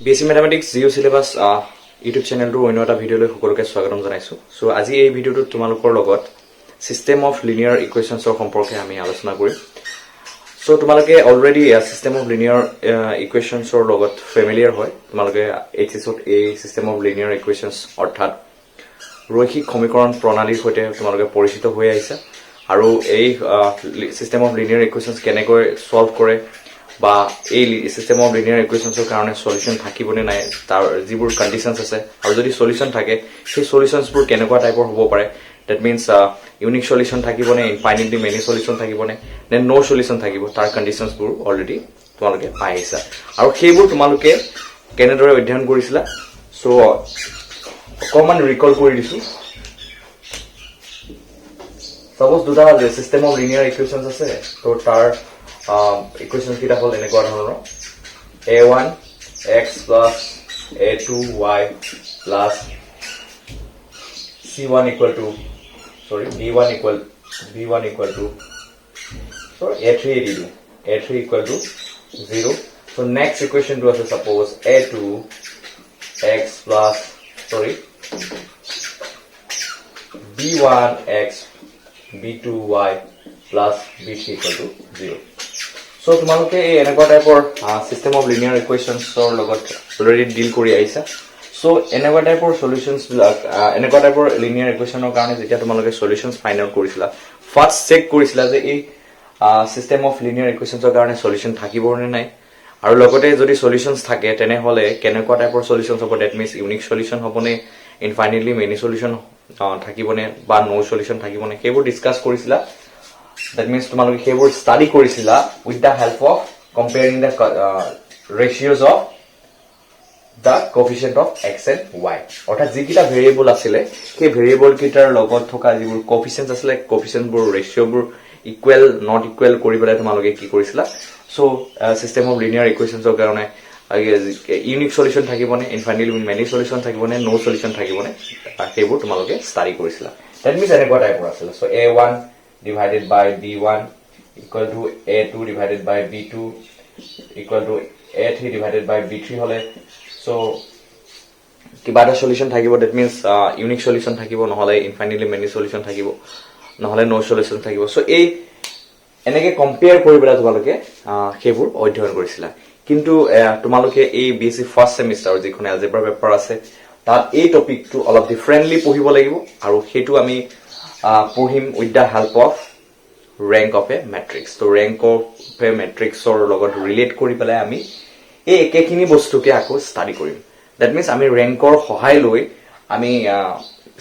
BSc Mathematics Zero Syllabus YouTube channel to অন্য এটা ভিডিওলৈ সকলোকে স্বাগতম জনাইছো। সো আজি এই ভিডিওটো তোমালোকৰ লগত সিস্টেম অফ লিনিয়াৰ ইকুৱেশ্যনছৰ সম্পৰ্কে আমি আলোচনা কৰিম। সো তোমালোকে অলৰেডি সিস্টেম অফ লিনিয়াৰ ইকুৱেশ্যনছৰ লগত ফেমিলিয়াৰ হয়। তোমালোকে এইচএছত এই সিস্টেম অফ লিনিয়াৰ ইকুৱেশ্যনছ অৰ্থাৎ ৰৈখিক সমীকৰণ প্ৰণালীৰ সৈতে তোমালোকে পৰিচিত হৈ আহিছা আৰু এই সিস্টেম অফ লিনিয়াৰ ইকুৱেশ্যনছ কেনেকৈ সলভ কৰে বা এই সিস্টেম অফ লিনিয়াৰ ইকুৱেশ্যনছৰ কাৰণে সলিউশন থাকিবনে নাই তাৰ যিবোৰ কণ্ডিশনছ আছে আৰু যদি সলিউশন থাকে সেই সলিউশনছবোৰ কেনেকুৱা টাইপৰ হ'ব পাৰে that means ইউনিক সলিউশন থাকিবনে ইনফাইনাইটলি মেনি সলিউশন থাকিবনে নে নো সলিউশন থাকিব তাৰ কণ্ডিশনছবোৰ অলৰেডি তোমালোকে পাই আহিছা আৰু সেইবোৰ তোমালোকে কেনেদৰে অধ্যয়ন কৰিছিলা সো অকমান ৰিকল কৰি দিছো suppose দুটা সিস্টেম অফ লিনিয়াৰ ইকুৱেশ্যনছ আছে তো তাৰ equation kita hol এনেকুৱা ধৰণৰ a1 x plus a2y plus c1 equal to b1 equal to a3 equal to 0 so next equation to us suppose a2 x plus b1 x b2y plus b3 equal to 0 So তোমালোকে এই এনেকুৱা টাইপৰ system of linear ইকুৱেশ্যনছৰ লগত already ডিল কৰি আহিছা so এনেকুৱা টাইপৰ সলিউশনছ বিলাক এনেকুৱা টাইপৰ লিনিয়াৰ ইকুৱেশ্যনৰ কাৰণে যেতিয়া তোমালোকে সলিউশনছ ফাইন্ড আউট কৰিছিলা ফাৰ্স্ট চেক কৰিছিলা যে এই সিস্টেম অফ লিনিয়াৰ ইকুৱেশ্যনছৰ কাৰণে সলিউশন থাকিব নে নাই আৰু লগতে যদি সলিউশনছ থাকে তেনে হলে কেনেকুৱা টাইপৰ সলিউশনছ হ'ব দ্যাট মিন্স ইউনিক সলিউশন হ'বনে ইনফাইনাইটলি মেনি সলিউশন থাকিবনে বা নো সলিউশন থাকিবনে সেইবোৰ ডিসকাস কৰিছিলা That means তোমালোকে সেইবোৰ স্টাডি কৰিছিলা with the help of comparing the ratios of the coefficient of x and y অৰ্থাৎ যিকিটা ভেৰিয়েবল আছিল সেই ভেৰিয়েবল কিটাৰ লগত থকা যিবোৰ কোএফিচিয়েন্টছ আছিল কোএফিচিয়েন্টবোৰ ৰেশিওবোৰ ইকুৱেল নট ইকুৱেল কৰি পেলাই তোমালোকে কি কৰিছিলা সো সিস্টেম অফ লিনিয়াৰ ইকুৱেশ্যনছৰ কাৰণে ইউনিক সলিউশন থাকিবনে ইনফাইনাইটলি মেনি সলিউশন থাকিবনে নো সলিউশন থাকিবনে সেইবোৰ তোমালোকে স্টাডি কৰিছিলা দ্যাট মিন্স এনেকুৱা টাইপৰ আছিল so a1 divided by b1 equal to a2 divided by b2 equal to a3 divided by b3 hole so kiba eta solution thakibo that means unique solution thakibo নহলে infinitely many solution thakibo নহলে no solution thakibo so ei eneke compare koribela tumaloke hebur অধ্যয়ন কৰিছিলা কিন্তু তোমালোকে এই BSc first সেমিস্টাৰ যিখন algebra paper আছে তাত এই টপিকটো অলপ ডিফাৰেন্টলি পঢ়িব লাগিব আৰু হেতু আমি পঢ়িম with the help of rank of a matrix so rank of a matrix or লগত ৰিলেট কৰি পেলাই আমি এই একেখিনি বস্তুকে আকৌ স্টাডি কৰিম that means আমি rank-ৰ সহায় লৈ আমি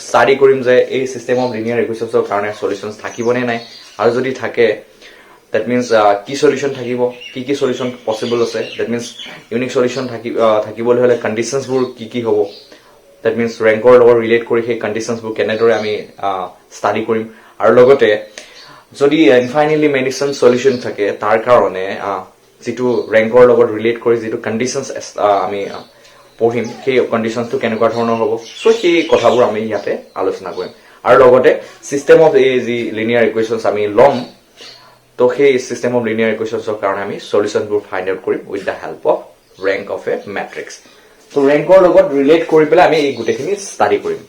স্টাডি কৰিম যে এই সিস্টেম অফ লিনিয়াৰ ইকুৱেশ্যনছৰ কাৰণে সলিউশনছ থাকিবনে নাই আৰু যদি থাকে that means কি সলিউশন থাকিব কি সলিউশন পসিবল আছে that means ইউনিক সলিউশন থাকিবলৈ হলে কণ্ডিশনছবোৰ কি হ'ব that means rank-ৰ লগত ৰিলেট কৰি সেই কণ্ডিশনছবোৰ কেনেদৰে আমি স্টাডি কৰিম আৰু লগতে যদি ইনফাইনাইটলি মেনি সলিউশন থাকে তাৰ কাৰণে যেটো rank-ৰ লগত ৰিলেট কৰি যেটো কণ্ডিশনছ আমি পঢ়িম সেই কণ্ডিশনছটো কেনেকুৱা ধৰণৰ হ'ব সো সেই কথাবোৰ আমি ইয়াতে আলোচনা কৰিম আৰু লগতে সিস্টেম অফ যি লিনিয়াৰ ইকুৱেশ্যনছ আমি লম তো সেই সিস্টেম অফ লিনিয়াৰ ইকুৱেশ্যনছৰ কাৰণে আমি সলিউশনবোৰ ফাইন্ড আউট কৰিম with the help of rank of a matrix তো rank-ৰ লগত ৰিলেট কৰি পেলাই আমি এই গুটেখিনি স্টাডি কৰিম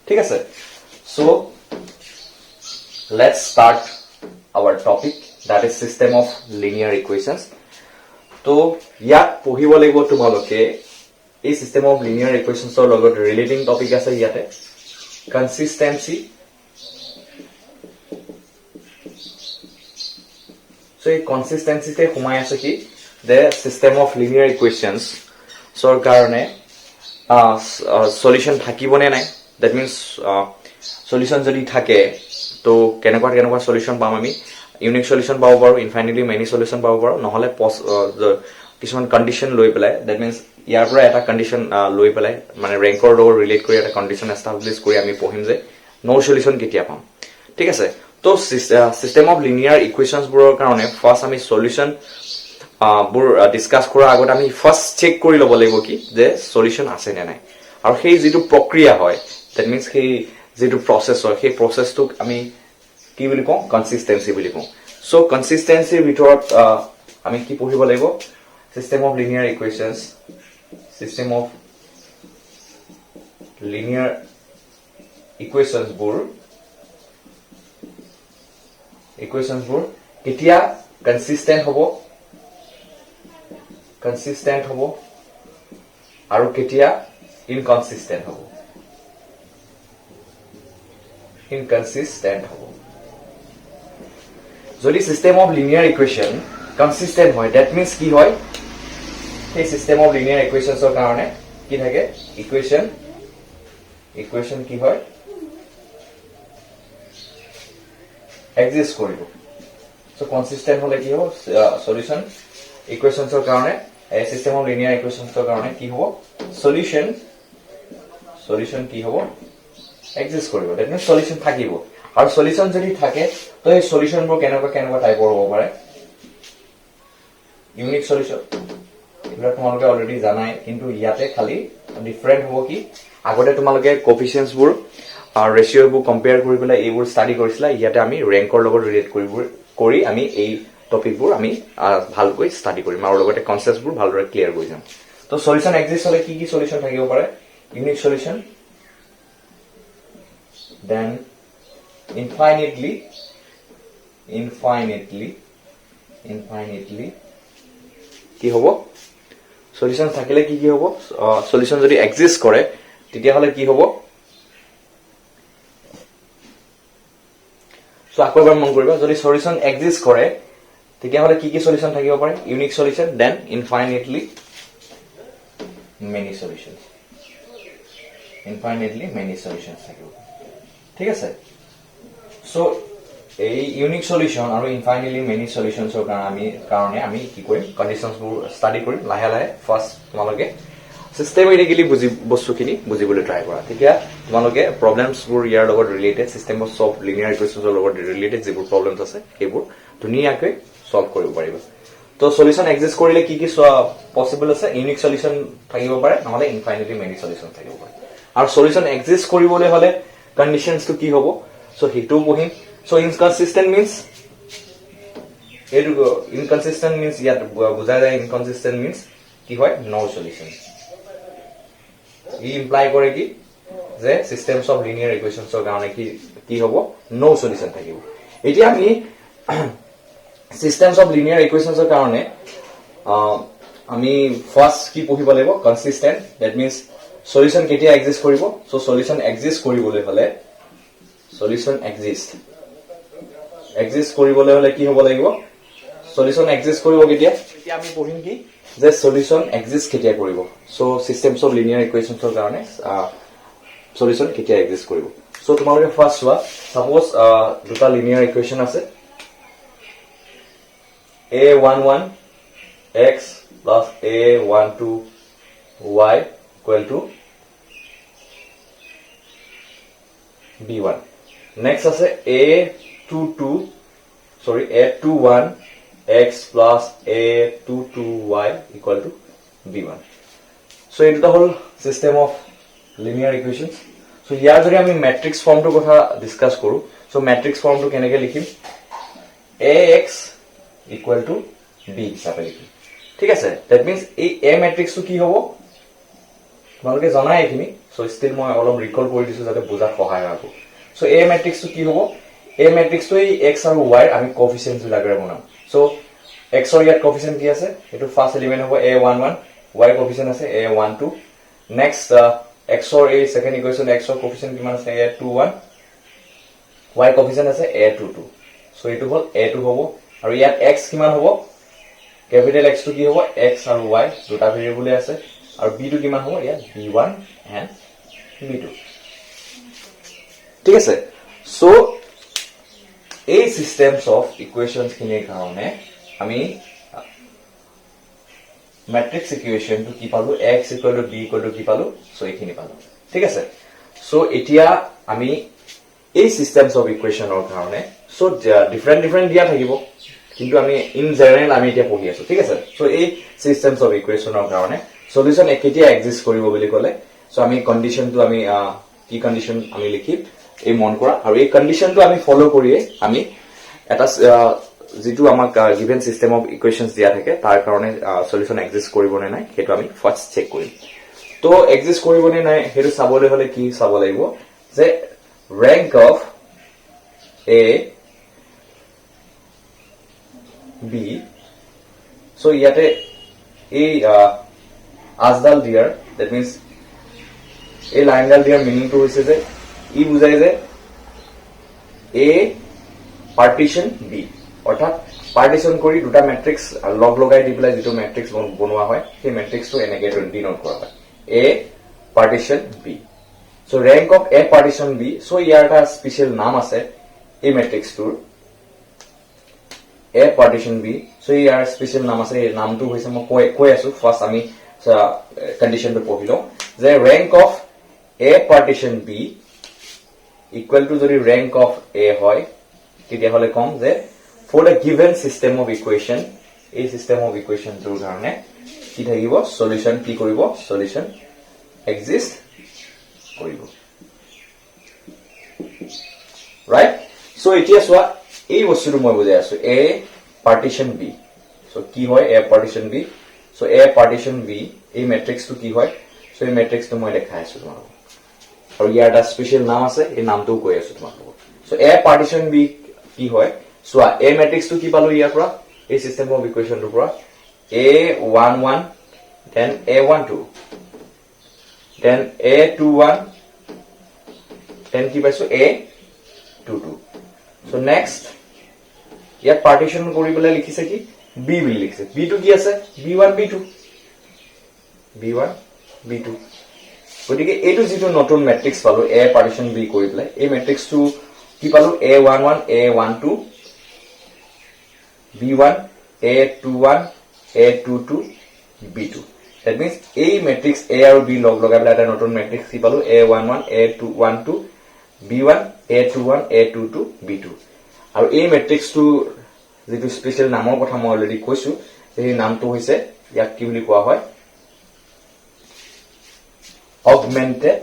ঠিক আছে so let's start our topic that is system of linear equations to ইয়াত পঢ়িব লাগিব তোমালোকে এই system of linear equations ৰ লগত ৰিলেটিং টপিক আছে ইয়াতে consistency so এই consistency তে সোমাই আছে কি the system of linear equations সৰ কাৰণে সলিউশন থাকিবনে নাই that means সলিউশন যদি থাকে তো কেনেকুৱা সলিউশন পাম আমি ইউনিক সলিউশন পাব পাৰো ইনফাইনাইটলি মেনি সলিউশন পাব পাৰো নহলে কিছুমান কন্ডিশন লৈ পেলাই দ্যাট মিন্স ইয়াৰ পৰা এটা কন্ডিশন লৈ পেলাই মানে rank-ৰ লগত ৰিলেট কৰি এটা কন্ডিশন এস্টাবলিশ কৰি আমি পঢ়িম যে নো সলিউশন কেতিয়া পাম ঠিক আছে তো সিস্টেম অফ লিনিয়াৰ ইকুৱেশ্যনছ বোৰৰ কাৰণে ফাৰ্স্ট আমি সলিউশন বুৰ ডিসকাস কৰাৰ আগত আমি ফাৰ্স্ট চেক কৰি ল'ব লাগিব কি যে সলিউশন আছে নে নাই আৰু সেই যেটো প্ৰক্ৰিয়া হয় দ্যাট মিন্স সেই যেটো প্ৰসেস হয় সেই প্ৰসেসটোক আমি কি বুলি কওঁ কনসিস্টেন্সি বুলি কওঁ সো কনসিস্টেন্সিৰ ভিতৰত আমি কি পঢ়িব লাগিব system of linear equations linear equations বোৰ কেতিয়া consistent হ'ব আৰু কেতিয়া inconsistent হ'ব যদি system of linear equation consistent হয় that means কি হয় এই system of linear equations ৰ কাৰণে কি থাকে equation কি হয় exist কৰিব so consistent হলে কি হ'ব solution equations ৰ কাৰণে এই system of linear equations ৰ কাৰণে কি হ'ব solution কি হ'ব exist কৰিব that means solution থাকিব আৰু solution যদি থাকে তো এই solution বোৰ কেনেকুৱা টাইপৰ হ'ব পাৰে unique solution এগুলা তোমালোকে অলৰেডি জানাই কিন্তু ইয়াতে খালি ডিফাৰেন্ট হ'ব কি আগতে তোমালোকে কোএফিচিয়েন্টস বোৰ আৰ ৰেশিও বোৰ কম্পেয়াৰ কৰি পেলাই এইবোৰ ষ্টাডি কৰিছিলা ইয়াতে আমি ৰেংকৰ লগত ৰিলেট কৰি আমি এই টপিক বোৰ আমি ভালকৈ ষ্টাডি কৰিম আৰু লগতে কনসেপ্টস বোৰ ভালদৰে ক্লিয়াৰ কৰি যাম তো সলিউশন এক্সিস্ট হলে কি সলিউশন থাকিব পাৰে ইউনিক সলিউশন then infinitely কি হ'ব সলিউশন থাকিলে কি হ'ব সলিউশন যদি এক্সিস্ট কৰে তেতিয়া হলে কি হ'ব সো আকবাৰ মন কৰিবা যদি সলিউশন এক্সিস্ট কৰে তেতিয়া হলে কি সলিউশন থাকিব পাৰে unique solution then infinitely many solutions থাকিব ঠিক আছে সো এই ইউনিক সলিউশন আৰু ইনফাইনাইটলি মেনি সলিউশনছৰ কাৰণে আমি কি কৰিম কন্ডিশনছ বোৰ ষ্টাডি কৰিম লাহে লাহে ফাৰ্স্ট তোমালোকে সিস্টেমেটিক্যালি বস্তুখিনি বুজিবলৈ ট্ৰাই কৰা তেতিয়া তোমালোকে প্ৰবলেমছ বোৰ ইয়াৰ লগত related system of solve linear ইকুৱেচনৰ লগত ৰিলেটেড যিবোৰ প্ৰবলেমছ আছে সেইবোৰ ধুনীয়াকৈ সলভ কৰিব পাৰিবা তো সলিউশন এক্সিস্ট কৰিলে কি পসিবল আছে ইউনিক সলিউশন থাকিব পাৰে নহলে ইনফাইনাইটলি মেনি সলিউশন থাকিব পাৰে আৰু সলিউশন এক্সিস্ট কৰিবলৈ হলে কন্ডিশনছ তো কি হ'ব সো হিটো পঢ়িম So inconsistent means ইয়াত বুঝায় যায় inconsistent means কি হয় no solution ই ইমপ্লাই কৰে কি যে systems of linear equations ৰ কাৰণে কি হ'ব no solution থাকিব এতিয়া আমি systems of linear equations ৰ কাৰণে আমি ফাৰ্স্ট কি পঢ়িব লাগিব consistent that means solution কেতিয়া exist কৰিব so solution exist কৰিবলৈ হলে solution exist কৰিবলৈ হলে কি হ'ব লাগিব সলিউশন এক্সিস্ট কৰিব কেতিয়া এতিয়া আমি পঢ়িম কি যে সলিউশন এক্সিস্ট কেতিয়া কৰিব সো সিস্টেমস অফ লিনিয়াৰ ইকুৱেচনছৰ কাৰণে সলিউশন কেতিয়া এক্সিস্ট কৰিব সো তোমালোকে ফাৰ্স্ট চোৱা সাপোজ দুটা লিনিয়াৰ ইকুৱেচন আছে a11 x plus a12 y equal to b1 next আছে a21 x plus a22y equal to b1 so it is the whole system of linear equations so here jodi ami matrix form to kotha discuss koru so matrix form to keneke likhim ax equal to b hisabe likhim thik ase that means ei a matrix to ki hobo তোমালোকে জানাই এখিনি so still মই অলপ recall কৰি দিছো যাতে বুজা সহায় হ'ব so a matrix to কি হ'ব a matrix to x আৰু y আমি কোএফিচিয়েন্টস বিলাগৰে বনাম so x ৰ ইয়াত কোএফিচিয়েন্ট কি আছে এটো ফাৰ্স্ট এলিমেন্ট হ'ব a11 y কোএফিচিয়েন্ট আছে a12 নেক্সট x ৰ এই সেকেন্ড ইকুৱেচন x ৰ কোএফিচিয়েন্ট কিমান আছে a21 y কোএফিচিয়েন্ট আছে a22 so এটো হ'ল a2 হ'ব আৰু ইয়াত x কিমান হ'ব ক্যাপিটেল x টো কি হ'ব x আৰু y দুটা ভেৰিয়েবল আছে আৰু b টো কিমান হ'ব ইয়াত b1 and b2 ঠিক আছে so এই systems of equations খিনিৰ কাৰণে আমি matrix equation to কি পালো x equal to b equal to কি পালো so এইখিনি পালো ঠিক আছে so এতিয়া আমি এই systems of equation ৰ কাৰণে so different দিয়া থাকিব কিন্তু আমি in general আমি এতিয়া পঢ়ি আছো ঠিক আছে so এই systems of equation ৰ কাৰণে solution কেতিয়া exist কৰিব বুলি ক'লে so আমি condition to আমি কি condition আমি লিখিম এই মন কৰা আৰু এই কন্ডিশনটো আমি ফলো কৰিয়ে আমি এটা যেটো আমাক গিভেন সিস্টেম অফ ইকুৱেচনছ দিয়া থাকে তাৰ কাৰণে সলিউশন এক্সিস্ট কৰিব নে নাই হেতু আমি ফাৰ্স্ট চেক কৰিম তো এক্সিষ্ট কৰিবনে নাই হেতু চাবলৈ হলে কি চাব লাগিব যে rank of A B so ইয়াতে এই আজদাল দিয়াৰ that means এই লাইনডাল দিয়াৰ মিনিং টো হৈছে যে ই বুজায় যে A partition B অৰ্থাৎ পাৰ্টিশন কৰি দুটা ম্যাট্ৰিক্স লগ লগাই দি পেলাই যেটো ম্যাট্ৰিক্স বনোৱা হয় সেই ম্যাট্ৰিক্সটো এনেকৈ ডিনোট কৰা হয় A partition B so rank of A partition B so ইয়াৰ এটা স্পেশাল নাম আছে এই ম্যাট্ৰিক্সটোৰ A partition B so year special নাম আছে এই নামটো হৈছে মই কৈ আছো ফাৰ্স্ট আমি কন্ডিশনটো পঢ়িলো যে rank of A partition B equal to যদি rank of A হয় তেতিয়া হলে কম যে for the given system of equation এই system of equation টোৰ কাৰণে কি থাকিব সলিউশন কি কৰিব সলিউশন exist কৰিব right so এতিয়া সোয়া এই বস্তুটো মই বুজাই আছো A partition B so কি হয় A partition B so A partition B এই ম্যাট্ৰিক্সটো কি হয় so এই ম্যাট্ৰিক্সটো মই দেখাই আছো তোমাক আৰু ইয়াৰ এটা স্পেশাল নাম আছে এই নামটো কৈ আছো তোমাক so A partition B কি হয় so A ম্যাট্ৰিক্সটো কি পালো ইয়াৰ পৰা এই সিস্টেম অফ ইকুৱেচনটোৰ পৰা A11 then A12 then A21 then কি পাইছো A22 so next ইয়াত পাৰ্টিশন কৰি পেলাই লিখিছে কি B বুলি লিখিছে B টো কি আছে B1 B2 B1 B2 গতিকে এইটো যেটো নতুন ম্যাট্ৰিক্স পালো A পাৰ্টিশন B কৰি পেলাই এই ম্যাট্ৰিক্সটো কি পালো A11 A12 B1 A21 A22 B2 that means A matrix A আৰু B লগ লগাই পেলাই এটা নতুন ম্যাট্ৰিক্স কি পালো A11 A12 B1 A21 A22 B2 আৰু এই ম্যাট্ৰিক্সটো যেটো স্পেশাল নামৰ কথা মই অলৰেডি কৈছো এই নামটো হৈছে ইয়াক কি বুলি কোৱা হয় augmented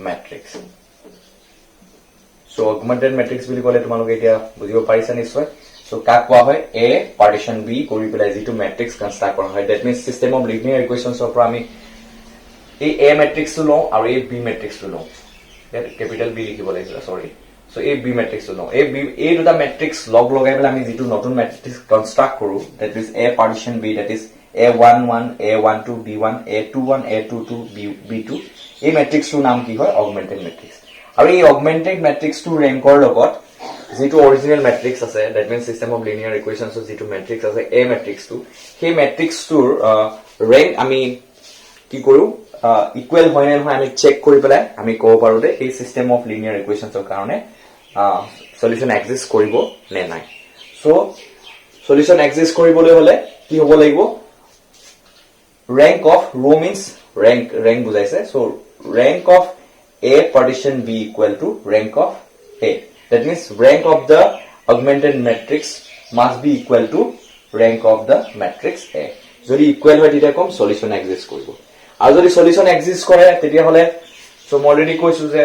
matrix so augmented matrix বুলি কলে তোমালোকে এতিয়া বুজিব পাৰিছা নিশ্চয় so কাক কোৱা হয় A partition B কৰি পেলাই যেটো matrix কনস্ট্ৰাক্ট কৰা হয় that means system of linear equations of আমি এই A matrix টো লওঁ আৰু এই B matrix টো লওঁ capital B লিখিব লাগিব sorry so এই B matrix টো লওঁ এই দুটা matrix লগ লগাই পেলাই আমি যেটো নতুন matrix কনস্ট্ৰাক্ট কৰো that is A partition B that is A11 A12 B1 A21 A22 B2 এই matrix টোৰ নাম কি হয় augmented matrix আৰু এই augmented matrix টো ৰেংকৰ লগত যেটো অৰিজিনাল matrix আছে that means system of linear equations of যেটো matrix আছে A matrix টো সেই matrix টোৰ rank আমি কি কৰো ইকুৱেল হয় নে নহয় আমি চেক কৰি পেলাই আমি ক'ব পাৰো যে এই system of linear equations ৰ কাৰণে সলিউশন এক্সিষ্ট কৰিব নে নাই সো সলিউশন এক্সিষ্ট কৰিবলৈ হলে কি হ'ব লাগিব rank of row means rank বুজাইছে so rank of A partition B equal to rank of A that means rank of the augmented matrix must be equal to rank of the matrix A যদি equal হয় তেতিয়া কম solution exist কৰিব আৰু যদি solution exist কৰে তেতিয়া হলে so মই অলৰেডি কৈছো যে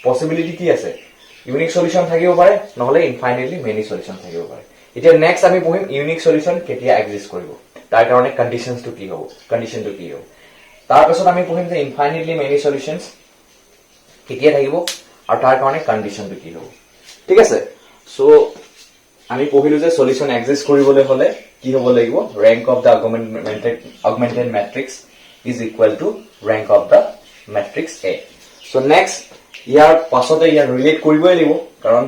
পসিবিলিটি কি আছে ইউনিক সলিউশন থাকিব পাৰে নহলে ইনফাইনাইটলি মেনি সলিউশন থাকিব পাৰে এতিয়া নেক্সট আমি পঢ়িম ইউনিক সলিউশন কেতিয়া এক্সিষ্ট কৰিব তাৰ কাৰণে কন্ডিশনস টু কি হ'ব কন্ডিশন টু কি হ'ব তাৰ পাছত আমি পঢ়িম যে ইনফাইনাইটলি মেনি সলিউশনস কেতিয়া থাকিব আৰু তাৰ কাৰণে কন্ডিশন টু কি হ'ব ঠিক আছে সো আমি পঢ়িলো যে সলিউশন এক্সিষ্ট কৰিবলৈ হলে কি হ'ব লাগিব rank of the augmented matrix is equal to rank of the matrix A so next ইয়াৰ পাছতে ইয়াৰ ৰিলেট কৰিবই লাগিব কাৰণ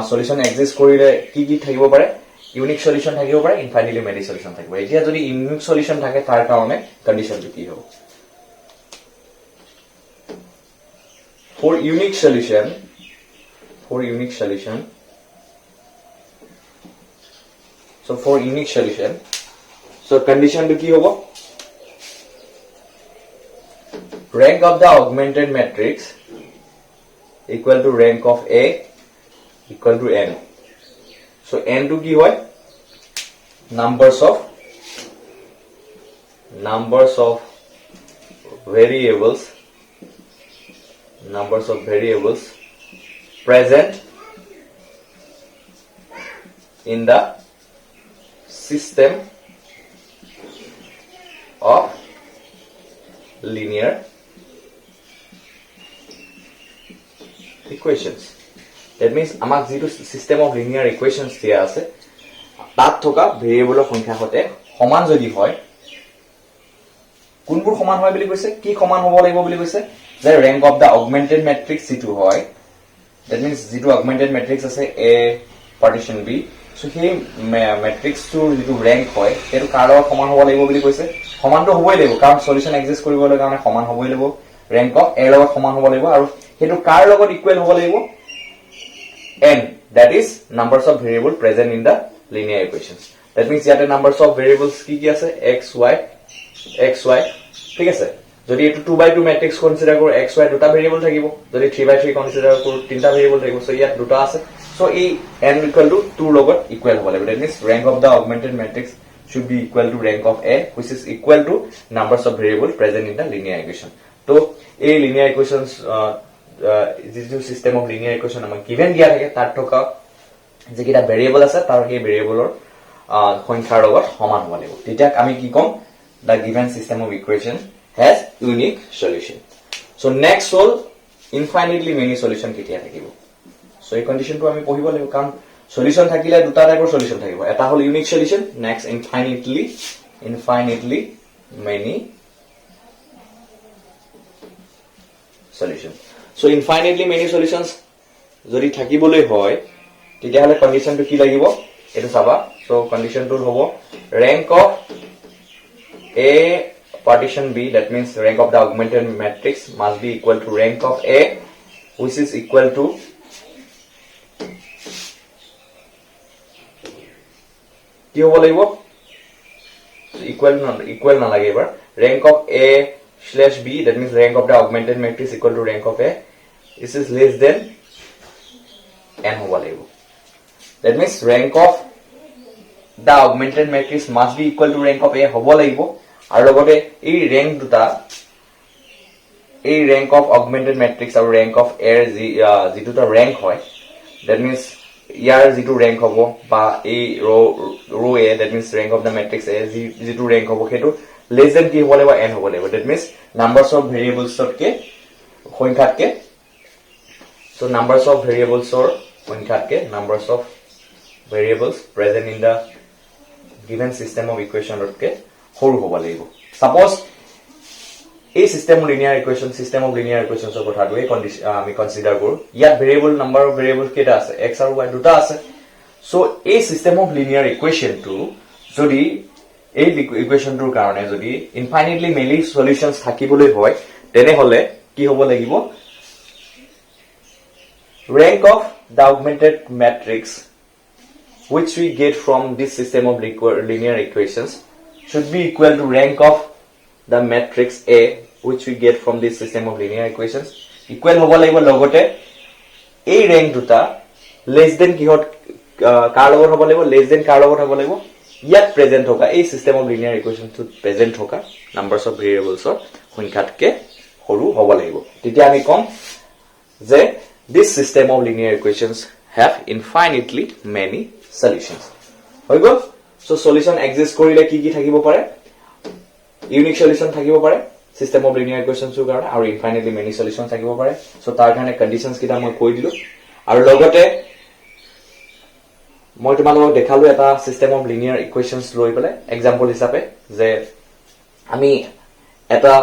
সলিউশন এক্সিষ্ট কৰিলে কি কি থাকিব পাৰে ইউনিক সলিউশন থাকিব পাৰে ইনফাইনাইটলি মেনি সলিউশন থাকিব এতিয়া যদি ইউনিক সলিউশন থাকে তাৰ কাৰণে কন্ডিশনটো কি হ'ব for unique solution so condition to ki hobo rank of the augmented matrix equal to rank of A equal to n so n to ki hoy numbers of variables present in the system of linear equations. That means আমাক যেটো system of linear equations দিয়া আছে তাত থকা ভেৰিয়েবলৰ সংখ্যা হতে সমান যদি হয় কোনবোৰ সমান হয় বুলি কৈছে কি সমান হ'ব লাগিব বুলি কৈছে যে rank of the augmented matrix যেটো হয় that means যেটো augmented matrix আছে A partition B so সেই matrix টোৰ যেটো rank হয় এটো কাৰ লগত সমান হ'ব লাগিব বুলি কৈছে সমানটো হ'বই লাগিব কাৰণ সলিউশন এক্সিষ্ট কৰিবলৈ কাৰণে সমান হ'বই লাগিব rank of A লগত সমান হ'ব লাগিব আৰু হেতু কাৰ লগত ইকুৱেল হ'ব লাগিব n that is numbers of variable present in the linear equations that means ইয়াতে numbers of variables কি কি আছে x y ঠিক আছে যদি এটো 2 by 2 matrix কনসিডাৰ কৰো x y দুটা ভেৰিয়েবল থাকিব যদি 3 by 3 কনসিডাৰ কৰো তিনটা ভেৰিয়েবল থাকিব সো ইয়াত দুটা আছে সো এই n equal to 2 লগত ইকুৱেল হ'ব লাগিব that means rank of the augmented matrix should be equal to rank of A which is equal to numbers of variables present in the linear equation তো এই linear equations this system of linear equation আমাক given দিয়া থাকে তার থকা যে কিটা variable আছে তাৰ সেই ভেৰিয়েবলৰ সংখ্যাৰ লগত সমান হ'ব লাগিব তেতিয়া আমি কি কম the given system of equation has unique solution so next all infinitely many solution কেতিয়া থাকিব so এই কন্ডিশনটো আমি পঢ়িব লাগিব কাৰণ solution থাকিলে দুটা টাইপৰ solution থাকিব এটা হল unique solution next infinitely many solution so infinitely many solutions যদি থাকিবলৈ হয় তেতিয়া হলে কন্ডিশনটো কি লাগিব এটো চাবা so কন্ডিশনটো হ'ব rank of A partition B that means rank of the augmented matrix must be equal to rank of A which is equal to কি হ'ব লাগিব equal না লাগে এবাৰ rank of A/B that means rank of the augmented matrix equal to rank of A this is less than n হ'ব লাগিব that means rank of the augmented matrix must be equal to rank of A হ'ব লাগিব আৰু লগতে এই rank দুটা এই rank of augmented matrix আৰু rank of A যেটোটা rank হয় that means ইয়াৰ যেটো rank হ'ব বা এই row A that means rank of the matrix A যেটো rank হ'ব হেতু less than কি হ'ব লাগিব n হ'ব লাগিব that means numbers of variables K সংখ্যাতকে so numbers of variables or সংখ্যাতকে numbers of variables present in the given system of equation কে সৰু হ'ব লাগিব suppose এই system of linear equations ৰ কথাটো এই কন্ডিশন আমি কনসিডাৰ কৰো ইয়াত ভেৰিয়েবল নাম্বাৰ অফ ভেৰিয়েবল কেটা আছে x আৰু y দুটা আছে সো এই system of linear equation টো যদি এই ইকুৱেচনটোৰ কাৰণে যদি ইনফাইনাইটলি মেনি সলিউশনস থাকিবলৈ হয় তেনে হলে কি হ'ব লাগিব rank of the augmented matrix which we get from this system of linear equations should be equal to rank of the matrix A which we get from this system of linear equations equal হ'ব লাগিব লগতে এই rank দুটা less than কিহত কাৰ লগত হ'ব লাগিব less than কাৰ লগত হ'ব লাগিব ইয়াত প্ৰেজেন্ট থকা এই system of linear equations to present থকা numbers of variables ৰ সংখ্যাতকে সৰু হ'ব লাগিব তেতিয়া আমি কম যে this system of linear equations have infinitely many solutions হৈ গল so solution exist কৰিলে কি কি থাকিব পাৰে unique solution থাকিব পাৰে system of linear equations ৰ কাৰণে আৰু infinitely many solutions থাকিব পাৰে so তাৰ কাৰণে conditions কিটা মই কৈ দিলো আৰু লগতে মই তোমালোকক দেখালো এটা system of linear equations লৈ পেলাই example হিচাপে যে আমি এটা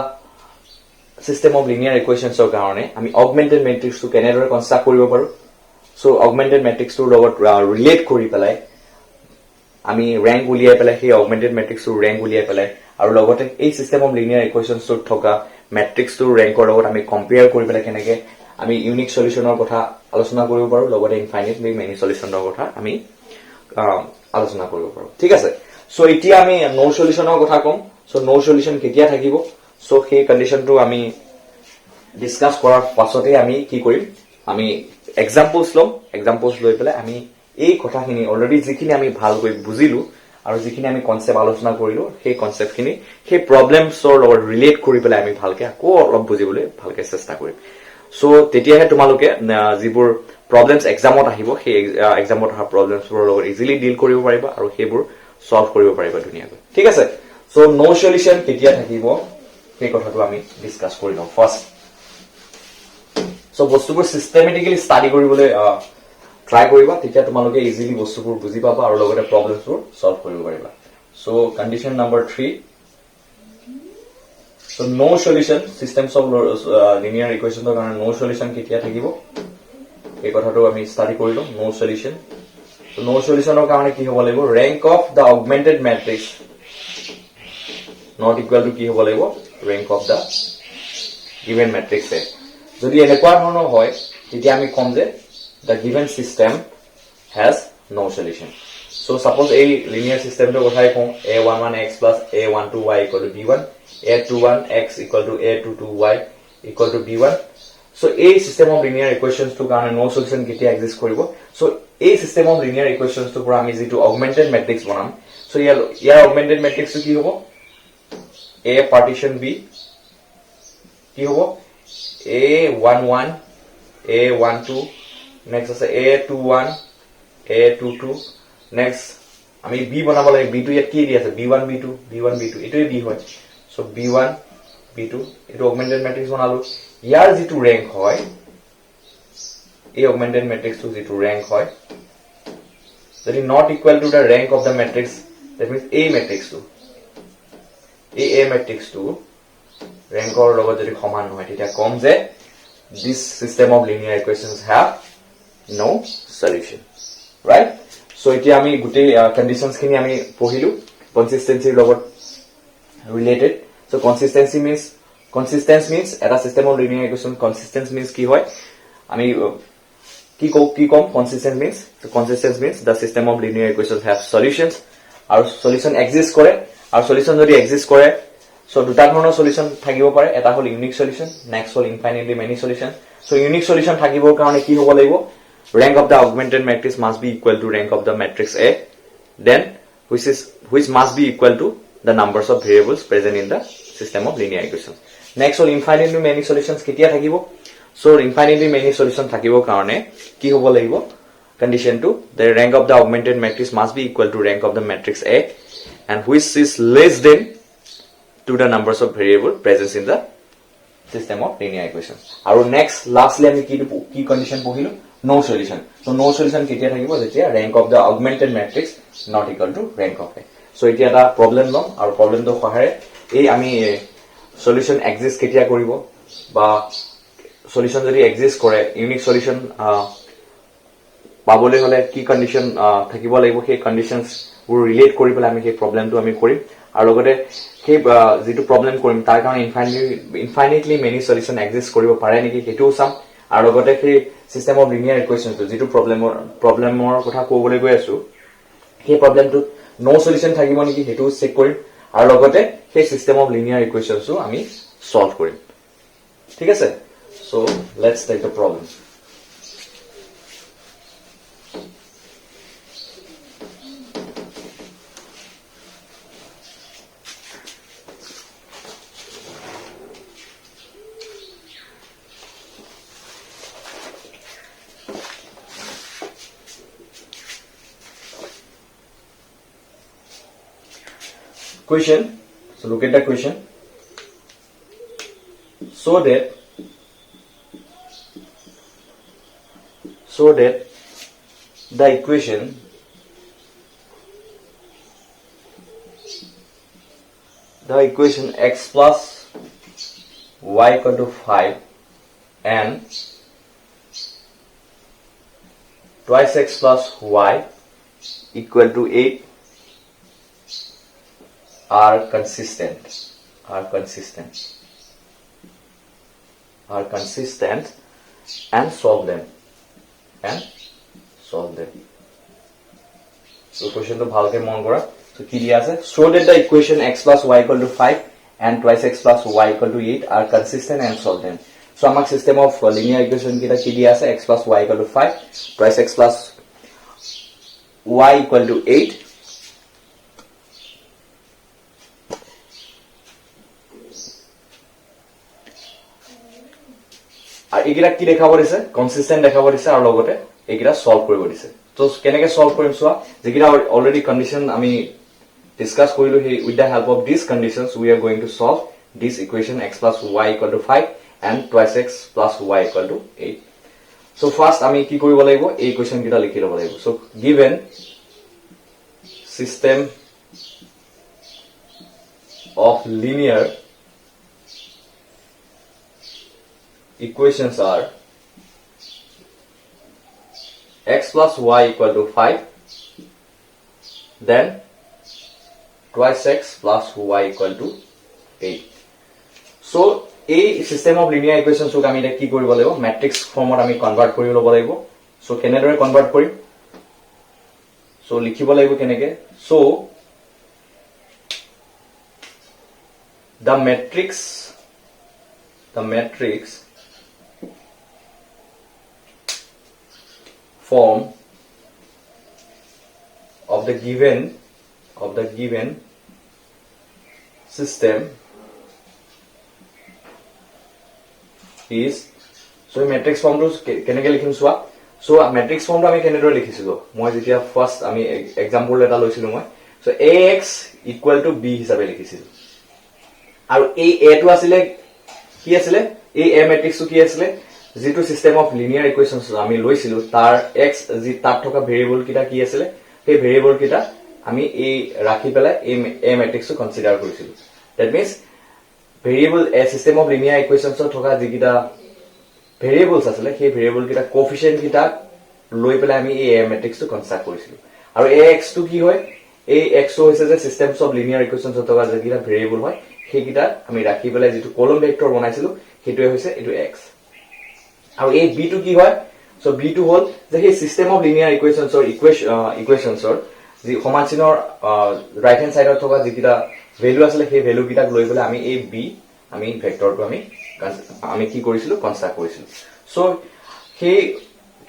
system of linear equations ৰ কাৰণে আমি augmented matrix টো কেনেদৰে কনস্ট্ৰাক্ট কৰিব পাৰো so augmented matrix টোৰ লগত ৰিলেট কৰি পেলাই আমি rank উলিয়াই পেলাই সেই augmented matrix টোৰ rank উলিয়াই পেলাই আৰু লগতে এই system of linear equations টোত থকা matrix টোৰ rank ৰ লগত আমি কম্পেয়াৰ কৰি পেলাই কেনেকে আমি ইউনিক সলিউশনৰ কথা আলোচনা কৰিব পাৰো লগতে ইনফাইনাইটলি মেনি সলিউশনৰ কথা আমি আলোচনা কৰিব পাৰো ঠিক আছে সো এতিয়া আমি নো সলিউশনৰ কথা কম সো নো সলিউশন কেতিয়া থাকিব সো সেই কন্ডিশনটো আমি ডিসকাস কৰাৰ পাছতে আমি কি কৰিম আমি এক্সাম্পলস লৈ পেলাই আমি এই কথাখিনি অলৰেডি যিখিনি আমি ভালকৈ বুজিলো আৰু যিখিনি আমি কনসেপ্ট আলোচনা কৰিলো সেই কনসেপ্টখিনি সেই প্ৰবলেমছৰ লগত ৰিলেট কৰি পেলাই আমি ভালকে আকৌ অলপ বুজিবলৈ ভালকে চেষ্টা কৰিম সো তেতিয়াহে তোমালোকে যিবোৰ প্ৰবলেমছ এক্সামত আহিব সেই এক্সামত অহা প্ৰবলেমছৰ লগত ইজিলি ডিল কৰিব পাৰিবা আৰু সেইবোৰ সলভ কৰিব পাৰিবা ধুনীয়াকৈ ঠিক আছে সো নো সলিউশন কেতিয়া থাকিব সেই কথাটো আমি ডিসকাস কৰি লওঁ ফাৰ্স্ট সো বস্তুবোৰ সিস্টেমেটিক্যালি স্টাডি কৰিবলৈ ট্ৰাই কৰিবা তেতিয়া তোমালোকে ইজিলি বস্তুবোৰ বুজি পাবা আৰু লগতে প্ৰবলেমবোৰ সলভ কৰিব পাৰিবা so condition number 3 so no solution systems of linear ইকুৱেশনৰ কাৰণে নো সলিউশন কেতিয়া থাকিব এই কথাটো আমি স্টাডি কৰি লওঁ নো সলিউশন সো নো সলিউশনৰ কাৰণে কি হ'ব লাগিব rank of the augmented matrix not equal to কি হ'ব লাগিব rank of the given matrix A যদি এনেকুৱা ধৰণৰ হয় তেতিয়া আমি কম যে the given system has no solution so suppose a linear system to কোথায় কম a11x plus a12y equal to b1 a21x equal to a22y equal to b1 so a system of linear equations to কাৰণে no solution কেতিয়া exist কৰিব so a system of linear equations to পৰা আমি যেটো augmented matrix বনাম so ইয়াৰ augmented matrix কি হ'ব a partition b কি হ'ব a11 a12 next আছে a21 a22 next আমি b বনাব লাগে b2 ইয়াত কি দি আছে b1 b2 b1 b2 এটোই b হয় so b1 b2 এটো augmented matrix বনালো ইয়াৰ যেটো rank হয় এই augmented matrix to যেটো rank হয় that is not equal to the rank of the matrix that means a matrix to a matrix to rank or লগত যদি সমান নহয় তেতিয়া কম যে this system of linear equations have no solution right so এতিয়া আমি গুটে conditions খিনি আমি পঢ়িলো consistency লগত related so consistency means এটা system of linear equation consistent means কি হয় আমি কি কম consistent means the system of linear equations have solutions আৰু solution exist কৰে আৰু solution যদি exist কৰে so দুটা ধৰণৰ solution থাকিব পাৰে এটা হল unique solution next হল infinitely many solution so unique solution থাকিবৰ কাৰণে কি হ'ব লাগিব rank of the augmented matrix must be equal to rank of the matrix A then which must be equal to the numbers of variables present in the system of linear equations next hol infinitely many solutions কেতিয়া থাকিব so infinitely many solution থাকিবৰ কাৰণে কি হ'ব লাগিব condition 2 the rank of the augmented matrix must be equal to rank of the matrix A and which is less than to the numbers of variable present in the system of linear equations আৰু next lastly আমি কি condition পঢ়িলো no solution so no solution কেতিয়া থাকিব যেতিয়া rank of the augmented matrix not equal to rank of A so এতিয়া এটা problem লম আৰু problem তো সহায়ৰে এই আমি solution exist কেতিয়া কৰিব বা solution যদি exist কৰে unique solution পাবলৈ হলে কি condition থাকিব লাগিব সেই conditions বোৰ ৰিলেট কৰি পেলাই আমি সেই প্ৰবলেমটো আমি কৰিম আৰু লগতে সেই যেটো প্ৰবলেম কৰিম তাৰ কাৰণে infinitely many solution exist কৰিব পাৰে নেকি হেতু চাম আৰু লগতে সেই system of linear equations যেটো প্ৰবলেমৰ কথা ক'বলৈ গৈ আছো সেই প্ৰবলেমটো no solution থাকিব নেকি হেতু চেক কৰিম আৰু লগতে সেই system of linear equations আমি সলভ কৰিম ঠিক আছে so let's take the problem question so look at the question so that the equation x plus y equal to 5 and twice x plus y equal to 8 are consistent and solve them so question to bhalke mon kora so ki dia ase show that the equation x plus y equal to 5 and twice x plus y equal to 8 are consistent and solve them so amak system of linear equation kita ki dia ase x plus y equal to 5 twice x plus y equal to 8 এগিরা কি দেখাব দিছে consistent দেখাব দিছে আৰু লগতে এগিৰা solve কৰিব দিছে তো কেনেকে সলভ কৰিম সোৱা যেগিৰা অলৰেডি কন্ডিশন আমি discuss কৰিলো হে with the help of these conditions we are going to solve this equation x plus y equal to 5 and twice x plus y equal to 8. So first আমি কি কৰিব লাগিব এই equation কিটা লিখি লব লাগিব. So given system of linear equations are x plus y equal to 5, then twice x plus y equal to 8. So a system of linear equations ক আমি কি কৰিব লাগিব matrix ফৰ্মত আমি কনভাৰ্ট কৰি লব লাগিব. So কেনেদৰে কনভাৰ্ট কৰিম so লিখিব লাগিব কেনেকে so the matrix form of the given system is so matrix form to keneke likhim soa so matrix form to ami kenedore likhisilo moi jetia first ami example eta loisilo moi so ax equal to b hisabe likhisilu aru a to asile ki asile a matrix to ki asile যেটো system of linear equations আমি লইছিলো তার x G তার থকা variable কিটা কি আছিলে সেই variable কিটা আমি এই রাখি পেলাই এ ম্যাট্রিক্স কো কনসিডার কৰিছিলো that means variable a system of linear equations থকা যিকিটা ভেরিয়েবলস আছিলে সেই ভেরিয়েবল কিটা কোএফিশিয়েন্ট কিটা লৈ পেলাই আমি এই এ ম্যাট্রিক্স কো কনস্ট্ৰাক্ট কৰিছিলো আৰু ax টো কি হয় এই x টো হৈছে যে সিস্টেমস অফ লিনিয়ার ইকুয়েশনস থকা যিকিটা ভেরিয়েবল হয় সেইকিটা আমি ৰাখি পেলাই যেটো কলম ভেক্টৰ বনাইছিলো হেটোই হৈছে এটো x আৰু এই b টো কি হয় সো b টো হল যে এই সিস্টেম অফ লিনিয়ার ইকুয়েশনসৰ যি সমানচিনৰ রাইট হ্যান্ড সাইডত থকা যিকিটা ভ্যালু আছে সেই ভ্যালু কিটাক লৈ পেলাই আমি এই b আমি ভেক্টৰটো আমি কি কৰিছিলো কনস্ট্ৰাক্ট কৰিছিলো সো সেই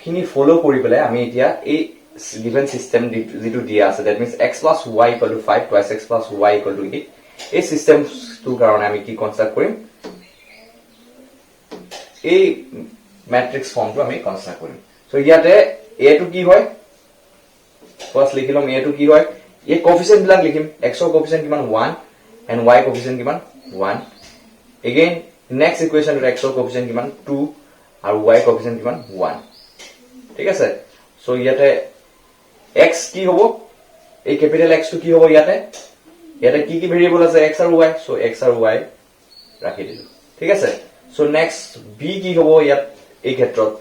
খিনি ফলো কৰি পেলাই আমি এতিয়া এই given system যেটো দিয়া আছে that means x plus y equal to 5 twice x plus y equal to 8 এই সিস্টেম টু কাৰণে আমি কি কনস্ট্ৰাক্ট কৰিম এই matrix form to আমি কনস্ট্ৰাক্ট কৰিম সো ইয়াতে a to কি হয় ফার্স্ট লিখিলম a to কি হয় এই কোএফিশিয়েন্ট বিলাক লিখিম x ৰ কোএফিশিয়েন্ট কিমান 1 and y কোএফিশিয়েন্ট কিমান 1 again next equation x ৰ কোএফিশিয়েন্ট কিমান 2 আৰু y কোএফিশিয়েন্ট কিমান 1 ঠিক আছে সো ইয়াতে x কি হ'ব এই ক্যাপিটাল x to কি হ'ব ইয়াতে কি ভেরিয়েবল আছে x আৰু y সো x আৰু y ৰাখি দিলো ঠিক আছে সো নেক্সট b কি হ'ব ইয়াত এই ক্ষেত্ৰত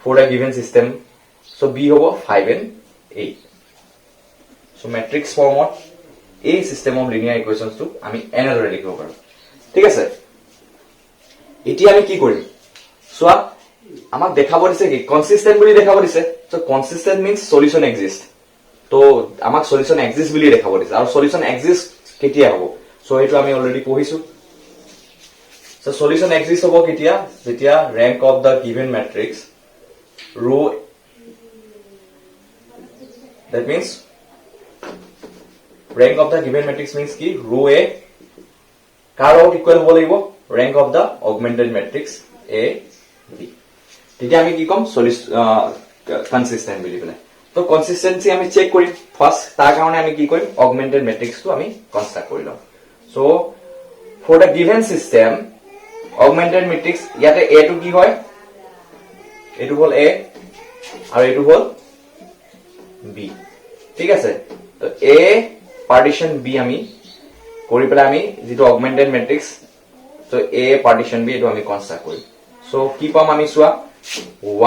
for a given system so b হ'ব 5 and 8 so matrix form of a system of linear equations to আমি এনেদৰে লিখিব পাৰো ঠিক আছে এতিয়া আমি কি কৰিম সো আমাক দেখাব দিছে কি কনসিস্টেন্ট বুলি দেখাব দিছে so consistent means solution exist তো আমাক solution exist বুলি দেখাব দিছে আৰু solution exist কেতিয়া হ'ব সো এটো আমি অলৰেডি পঢ়িছো so solution exist hobo ketia jetia rank of the given matrix row that means rank of the given matrix means ki row a car out equal hobo lagibo rank of the augmented matrix a b tetia ami ki kom solution consistent bili bela to consistency ami check korim first tar karone ami ki korim augmented matrix to ami construct korilom so for the given system augmented matrix ইয়াতে a to কি হয় এটো হল a আৰু এটো হল b ঠিক আছে তো a partition b আমি কৰি পেলাই আমি যেটো augmented matrix তো a পাৰ্টিশন b এটো আমি কনস্ট্ৰাক্ট কৰিম সো কি পাম আমি সোৱা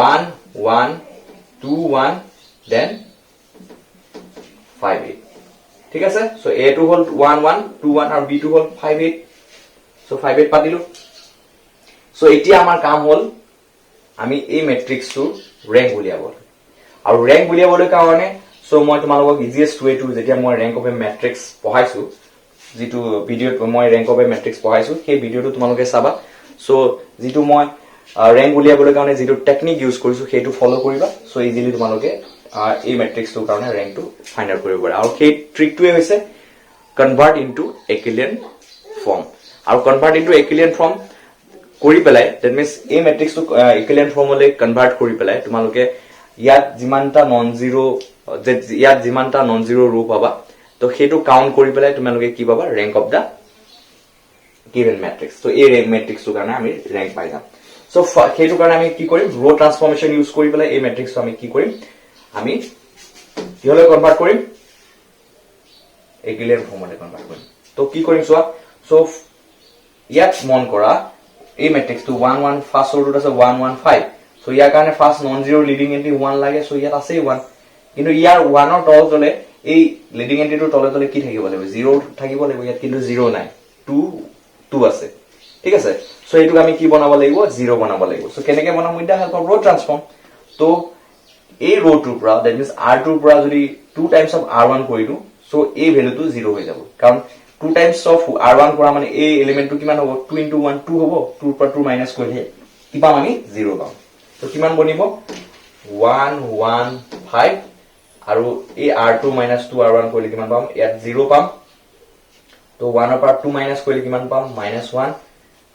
1 1 2 1 then 5 8 ঠিক আছে সো a to হল 1 1 2 1 আৰু b to হল 5 8 সো 5 8 পাতিলো সো এতিয়া আমাৰ কাম হল আমি এই ম্যাট্ৰিক্স টু ৰেংক উলিয়াব আৰু ৰেংক উলিয়াবলৈ কাৰণে সো মই তোমালোকক ইজিয়েষ্ট ওয়ে টু যেতিয়া মই ৰেংক অফ এ ম্যাট্ৰিক্স পঢ়াইছো যেটো ভিডিওত মই ৰেংক অফ এ ম্যাট্ৰিক্স পঢ়াইছো সেই ভিডিওটো তোমালোকে চাবা সো যেটো মই ৰেংক উলিয়াবলৈ কাৰণে যেটো টেকনিক ইউজ কৰিছো সেইটো ফলো কৰিবা সো ইজিলি তোমালোকে এই ম্যাট্ৰিক্স টু কাৰণে ৰেংকটো ফাইন্ড আউট কৰিব পাৰা আৰু সেই ট্ৰিকটোৱে হৈছে কনভাৰ্ট ইনটু একিলিয়ান ফৰ্ম আৰু কনভাৰ্ট ইনটু একিলিয়ান ফৰ্ম কৰি পেলাই দ্যাট মিন্স এই ম্যাট্ৰিক্স টু ইকুইভ্যালেন্ট ফৰ্মলৈ কনভাৰ্ট কৰি পেলাই তোমালোকে ইয়াত যিমানটা নন জিৰো ৰ' পাবা তো সেইটো কাউন্ট কৰি পেলাই তোমালোকে কি পাবা rank of the given matrix তো এই ম্যাট্ৰিক্সৰ কাৰণে আমি ৰেংক পাই যাম সো সেইটো কাৰণে আমি কি কৰিম ৰ ট্ৰান্সফৰমেশন ইউজ কৰি পেলাই এই ম্যাট্ৰিক্সটো আমি কি কৰিম আমি কিহলৈ কনভাৰ্ট কৰিম একিলিয়ান ফৰ্মলৈ কনভাৰ্ট কৰিম তো কি কৰিম চোৱা সো ইয়াত মন কৰা এই ম্যাট্ৰিক্সটো 1 1 ফাৰ্স্ট অৰ্ডাৰত আছে 1 1 5 সো ইয়াৰ কাৰণে first non zero leading entry 1 লাগে সো ইয়াত আছে 1 কিন্তু ইয়াৰ 1 ৰ তল তলে এই লিডিং এন্ট্ৰিটোৰ তলে তলে কি থাকিব লাগিব 0 থাকিব লাগিব ইয়াত কিন্তু 0 নাই 2 আছে ঠিক আছে সো এইটো আমি কি বনাব লাগিব 0 বনাব লাগিব সো কেনেকৈ বনাম উইথ দা হেল্প অফ ৰ ট্ৰান্সফৰ্ম তো এই ৰ2 পৰা দ্যাট মিন্স r2 পৰা যদি 2 টাইমছ অফ r1 কৰি দিও সো এই ভ্যালুটো 0 হৈ যাব কাৰণ 2 টাইমছ অফ r1 কৰা মানে এই এলিমেন্টটো কিমান হ'ব 2 * 1 2 হ'ব 2 পৰা 2 মাইনাস কৰিলে কি পাম আমি 0 পাম তো কিমান বনিব 1 1 5 আৰু এই r2 - 2 r1 কৰিলে কিমান পাম ইয়াত 0 পাম তো 1 ৰ পৰা 2 মাইনাস কৰিলে কিমান পাম -1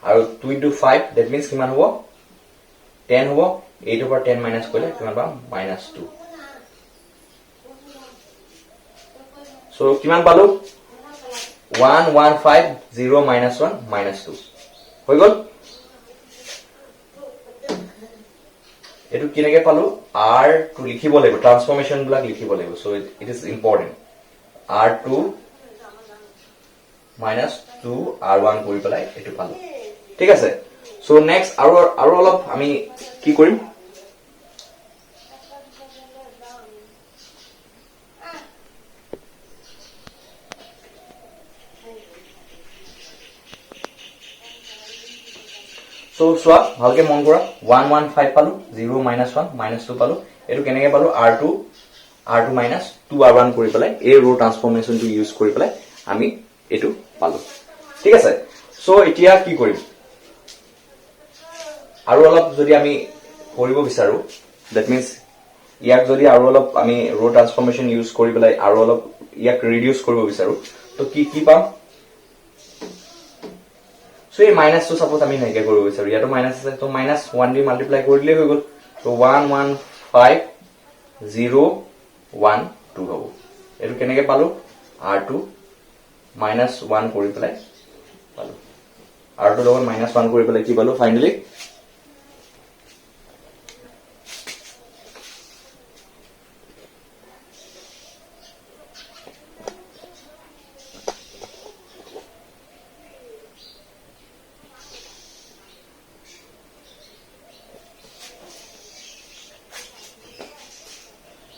আৰু 2 * 5 দ্যাট মিন্স কিমান হ'ব 10 হ'ব 8 ৰ পৰা 10 মাইনাস কৰিলে কিমান পাম -2 সো কিমান পালো 1 1 5 0 - 1 -2 হৈ গল এটো কিনেকে পালো r2 লিখিব লাগিব ট্ৰান্সফৰমেশন বিলাক লিখিব লাগিব so it is important r2 - 2 r1 কৰি পেলাই এটো পালো ঠিক আছে সো নেক্সট আৰু অলপ আমি কি কৰিম সো সোয়া ভালকে মন কৰা 1 1 5 পালো 0 - 1 -2 পালো এটো কেনেকে পালো r2 - 2 r1 কৰি পেলাই এই ৰ ট্ৰান্সফৰমেশন টো ইউজ কৰি পেলাই আমি এটো পালো ঠিক আছে সো এতিয়া কি কৰিম আৰু অলপ যদি আমি কৰিব বিচাৰো দ্যাট মিন্স ইয়াক যদি আৰু অলপ আমি ৰ ট্ৰান্সফৰমেশন ইউজ কৰি পেলাই আৰু অলপ ইয়াক ৰিডিউস কৰিব বিচাৰো তো কি পাম সো এই মাইনাস তো সাপোজ আমি নাইকে কৰিব বিচাৰো ইয়াটো মাইনাস আছে তো -1 দি মাল্টিপ্লাই কৰি দিলে হৈ গল তো 1 1 5 0 1 2 হ'ব এটো কেনেকে পালো r2 -1 কৰি পেলাই পালো r2 লগত -1 কৰি পেলাই কি পালো ফাইনালি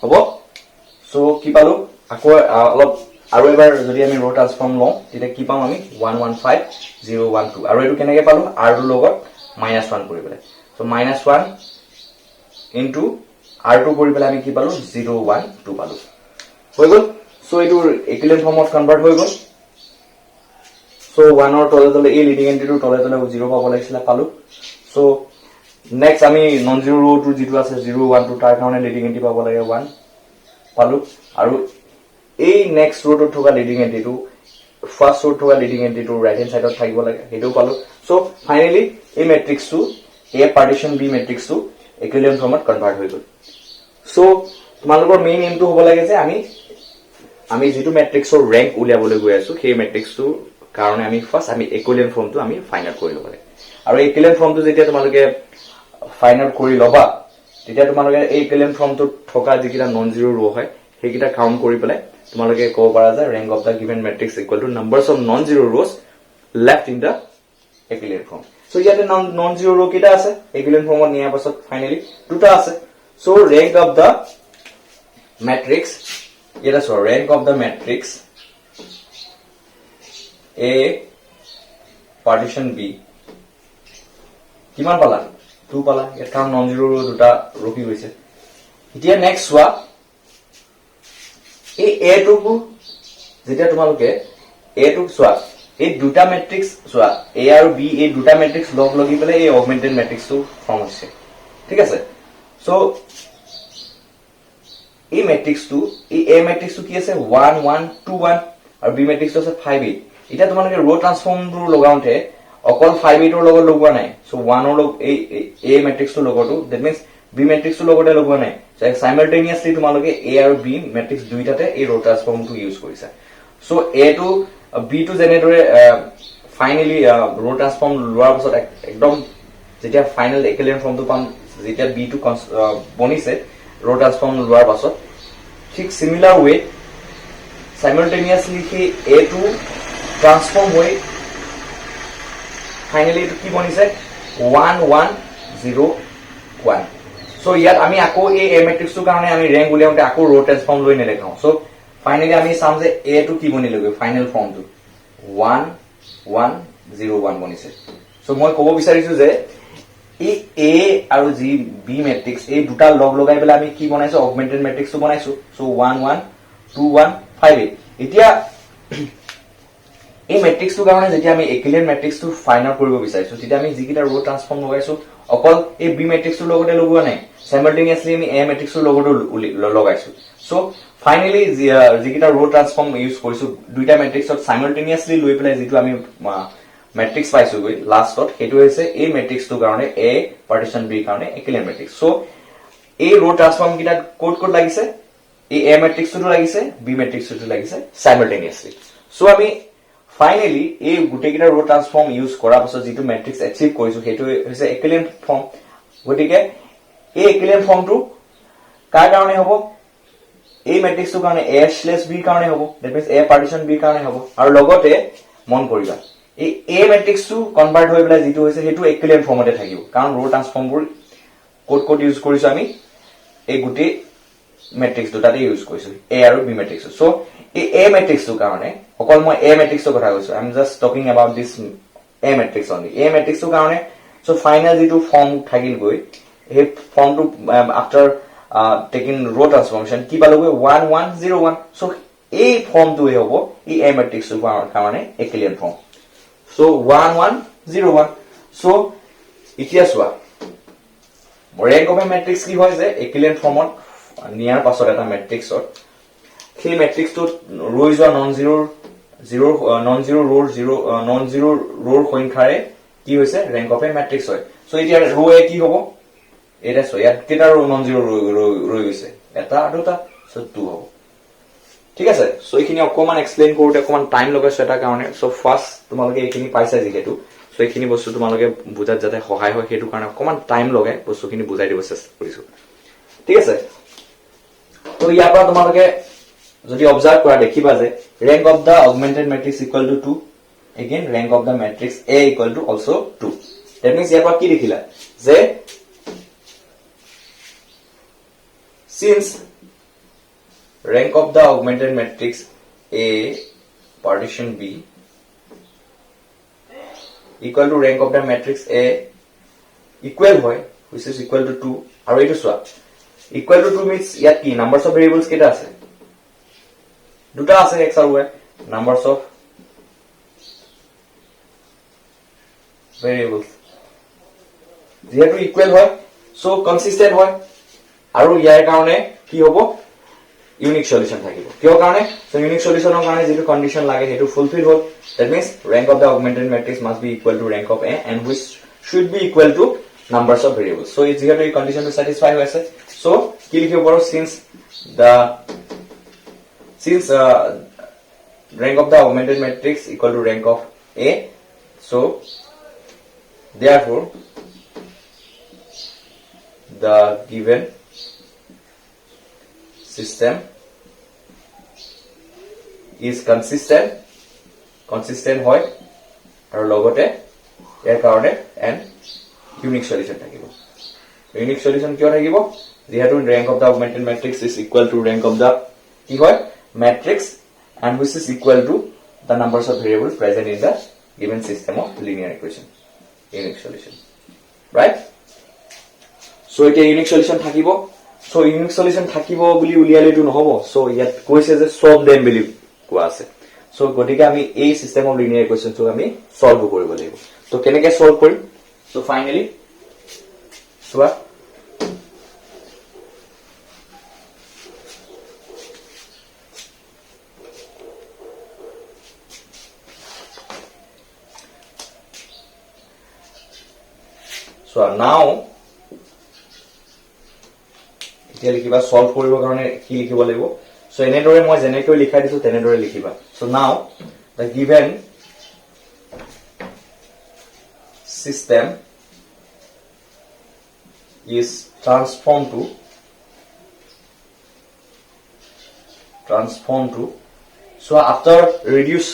হ'ব সো কি পালো আকৌ অলপ আৰু এবাৰ যদি আমি ৰ ট্ৰান্সফৰ্ম লওঁ তেতিয়া কি পাম আমি 1 1 5 0 1 2 আৰু এটো কেনেকে পালো r2 লগত -1 কৰি পেলাই সো -1 ইনটু r2 কৰি পেলাই আমি কি পালো 0 1 2 পালো হৈ গল সো এটো ইকুইভ্যালেন্ট ফৰ্মত কনভাৰ্ট হৈ গল সো 1 ৰ তলে তলে এই লিডিং এন্ট্ৰিটোৰ তলে তলে 0 পাব লাগিছিল পালো সো নেক্সট আমি নন জিৰো ৰ2 যেটো আছে 0 1 2 তাৰ কাৰণে লিডিং এন্ট্ৰি পাব লাগে 1 পালো আৰু এই নেক্সট ৰোটোত থকা লিডিং এন্ট্ৰিটো ফাৰ্স্ট ৰোট থকা লিডিং এন্ট্ৰিটো ৰাইট হ্যান্ড সাইডত থাকিব লাগে হেটো পালো সো ফাইনালি এই ম্যাট্ৰিক্সটো এ পাৰ্টিশন বি ম্যাট্ৰিক্সটো ইকুইভ্যালেন্ট ফৰ্মত কনভাৰ্ট হৈ গল সো তোমালোকৰ মেইন এমটো হ'ব লাগে যে আমি যেটো ম্যাট্ৰিক্সৰ ৰেংক উলিয়াবলৈ গৈ আছো সেই ম্যাট্ৰিক্সটোৰ কাৰণে আমি ফাৰ্স্ট আমি ইকুইভ্যালেন্ট ফৰ্মটো আমি ফাইন্ড আউট কৰি ল'ব লাগে আৰু ইকুইভ্যালেন্ট ফৰ্মটো যেতিয়া তোমালোকে ফাইন্ড আউট কৰি লবা তেতিয়া তোমালোকে এই ইকুইভ্যালেন্ট ফৰ্মটোত থকা যিকিটা নন জিৰো ৰ হয় সেইকিটা কাউন্ট কৰি পেলাই তোমালোকে ক'ব পাৰা যে rank of the given matrix equal to numbers of non-zero rows left in the equivalent form. So ইয়াতে non-zero row কিটা আছে equivalent form নিয়াৰ পাছত ফাইনালি দুটা আছে. So rank of the matrix এটা so rank of the matrix A partition B কিমান পালা 2 পালা ইয়াত কাম non-zero row দুটা ৰখি গৈছে. এতিয়া নেক্সট চোৱা এই A2 কো যেতিয়া তোমালোকে A2 চোৱা এই দুটা ম্যাট্ৰিক্স চোৱা A আৰু B এই দুটা ম্যাট্ৰিক্স লগ লাগি পেলে এই অগমেন্টেড ম্যাট্ৰিক্সটো ফৰ্ম হৈছে ঠিক আছে সো এই ম্যাট্ৰিক্সটো এই A ম্যাট্ৰিক্সটো কি আছে 1 1 2 1 আৰু B ম্যাট্ৰিক্সটো আছে 5 8 এটা তোমালোকে ৰ ট্ৰান্সফৰ্মটো লগাওঁতে অকল 5 8 ৰ লগত লগোৱা নাই সো 1 ৰ লগ এই A ম্যাট্ৰিক্সটো লগটো দ্যাট মিন্স B ম্যাট্ৰিক্সটো লগতে লগোৱা নাই সো সাইমালটেনিয়াসলি তোমালোকে A আৰু B ম্যাট্ৰিক্স দুইটাতে এই ৰ ট্ৰান্সফৰ্মটো ইউজ কৰিছা সো এ টু বি টু যেনেদৰে ফাইনেলি ৰ ট্ৰান্সফৰ্ম লোৱাৰ পিছত একদম যেতিয়া ফাইনেল ইকুইভ্যালেন্ট ফৰ্মটো পাম যেতিয়া বি টু বনিছে ৰ ট্ৰান্সফৰ্ম লোৱাৰ পাছত ঠিক সিমিলাৰ ৱে সাইমালটেনিয়াসলি কি এ টু ট্ৰান্সফৰ্ম হৈ ফাইনেলি এটো কি বনিছে 1 1 0 1 সো ইয়াত আমি আকৌ এই এ ম্যাট্ৰিক্সটোৰ কাৰণে আমি ৰেংক উলিয়াওঁতে আকৌ ৰ ট্ৰান্সফৰ্ম লৈ নেদেখাও সো ফাইনেলি আমি চাম যে এ টু কি বনিলগৈ ফাইনেল ফৰ্মটো 1 1 0 1 বনিছে সো মই ক'ব বিচাৰিছো যে এই এ আৰু জি বি ম্যাট্ৰিক্স এই দুটা লগ লগাই পেলাই আমি কি বনাইছো অগমেন্টেড ম্যাট্ৰিক্সটো বনাইছো সো 1 1 2 1 5 8 এতিয়া এই ম্যাট্ৰিক্সটোৰ কাৰণে যেতিয়া আমি ইকুইভ্যালেন্ট ম্যাট্ৰিক্সটো ফাইন্ড আউট কৰিব বিচাৰিছো তেতিয়া আমি যিকিটা ৰ ট্ৰান্সফৰ্ম লগাইছো অকল এই বি ম্যাট্ৰিক্সটোৰ লগতে লগোৱা নাই সাইমালটেনিয়াসলি আমি এ ম্যাট্ৰিক্সটোৰ লগতো লগাইছো সো ফাইনেলি যিকিটা ৰ ট্ৰান্সফৰ্ম ইউজ কৰিছো দুইটা ম্যাট্ৰিক্সত সাইমালটেনিয়াসলি লৈ পেলাই যেটো আমি ম্যাট্ৰিক্স পাইছো গৈ লাষ্টত হেতু হৈছে এই ম্যাট্ৰিক্সটোৰ কাৰণে এ পাৰ্টিশন বি কাৰণে ইকুইভ্যালেন্ট ম্যাট্ৰিক্স সো এই ৰ ট্ৰান্সফৰ্ম কিটা কোড লাগিছে এই এ ম্যাট্ৰিক্সটো লাগিছে বি ম্যাট্ৰিক্সটো লাগিছে সাইমালটেনিয়াসলি সো আমি ফাইনেলি এই গুটেকিটা ৰ ট্ৰান্সফৰ্ম ইউজ কৰাৰ পাছত যেটো ম্যাট্ৰিক্স এচিভ কৰিছো হেতু হৈছে ইকুইভ্যালেন্ট ফৰ্ম গতিকে এই ইকুইভ্যালেন্ট ফৰ্মটো কাৰ কাৰণে হ'ব এই ম্যাট্ৰিক্সটোৰ কাৰণে a / b কাৰণে হ'ব that means a partition b কাৰণে হ'ব আৰু লগতে মন কৰিবা এই a ম্যাট্ৰিক্সটো কনভাৰ্ট হৈ পেলাই যেটো হৈছে হেতু ইকুইভ্যালেন্ট ফৰ্মতে থাকিব কাৰণ ৰ ট্ৰান্সফৰ্মবোৰ কোড ইউজ কৰিছো আমি এই গুটে ম্যাট্ৰিক্স দুটাতে ইউজ কৰিছো a আৰু b ম্যাট্ৰিক্স সো এই a ম্যাট্ৰিক্সটোৰ কাৰণে অকল মই a ম্যাট্ৰিক্সৰ কথা কৈছো I am just talking about this a matrix only a ম্যাট্ৰিক্সটোৰ কাৰণে সো ফাইনাল যেটো ফৰ্ম থাকিল গৈ এই ফৰ্মটো আফটাৰ taking row transformation কি পালোগৈ 1 1 0 1 সো এই ফৰ্মটোৱে হ'ব এই a ম্যাট্ৰিক্সৰ কাৰণে ইকুইভ্যালেন্ট ফৰ্ম সো 1 1 0 1 সো এতিয়া চোৱা ৰেংক অফ এ ম্যাট্ৰিক্স কি হয় যে ইকুইভ্যালেন্ট ফৰ্মত নিয়াৰ পাছত এটা ম্যাট্ৰিক্সত সেই ম্যাট্ৰিক্সটোত ৰৈ যোৱা নন জিৰো ৰৰ সংখ্যাৰে কি হৈছে ৰেংক অফ এ ম্যাট্ৰিক্স হয় সো এতিয়া ৰ এ কি হ'ব এটা সো ইয়াত কেটা ৰ নন জিৰো ৰৈ গৈছে এটা দুটা সো 2 হ'ব ঠিক আছে সো এইখিনি অকমান এক্সপ্লেইন কৰোতে অকমান টাইম লগাইছো এটা কাৰণে সো ফাৰ্স্ট তোমালোকে এইখিনি পাইছা যেহেতু সো এইখিনি বস্তু তোমালোকে বুজাত যাতে সহায় হয় হেতু কাৰণে অকমান টাইম লগাই বস্তুখিনি বুজাই দিব চেষ্টা কৰিছো ঠিক আছে তো ইয়াৰ পৰা তোমালোকে যদি অবজাৰ্ভ কৰা দেখিবা যে rank of the augmented matrix equal to 2 again rank of the matrix A equal to also 2 that means ইয়াৰ পৰা কি দেখিলা যে since rank of the augmented matrix A partition B equal to rank of the matrix A equal হয় which is equal to 2 আৰু এইটো চোৱা equal to 2 means ইয়াত কি numbers of variables কেটা আছে দুটা আছে x আৰু y numbers of variables যেহেতু equal হয় so consistent হয় আৰু ইয়াৰ কাৰণে কি হ'ব ইউনিক সলিউশন থাকিব কিয় কাৰণে সো ইউনিক সলিউশনৰ কাৰণে যেটো কন্ডিশন লাগে হেতু ফুলফিল হ'ল that means rank of the augmented matrix must be equal to rank of A and which should be equal to numbers of variables so it's here to condition to satisfy hoise so কি লিখিব পাৰো since rank of the augmented matrix equal to rank of A so therefore the given system is consistent হয় আৰু লগতে ইয়াৰ কাৰণে and unique solution থাকিব unique solution কিয় থাকিব যেহেতু rank of the augmented matrix is equal to rank of the কি হয় matrix and which is equal to the numbers of variables present in the given system of linear equation unique solution right so এটা unique solution থাকিব so unique solution থাকিব বুলি উলিয়ালেটো নহব so ইয়াত কৈছে যে solve them বুলি কোৱা আছে so গতিকে আমি এই system of linear equation টো আমি solve কৰিব লাগিব তো কেনেকৈ solve কৰিম so finally চোৱা so now এতিয়া লিখিবা solve কৰিবৰ কাৰণে কি লিখিব লাগিব So এনেদৰে মই যেনেকৈ লিখাই দিছো তেনেদৰে লিখিবা. So now the given system is transformed to so after reduce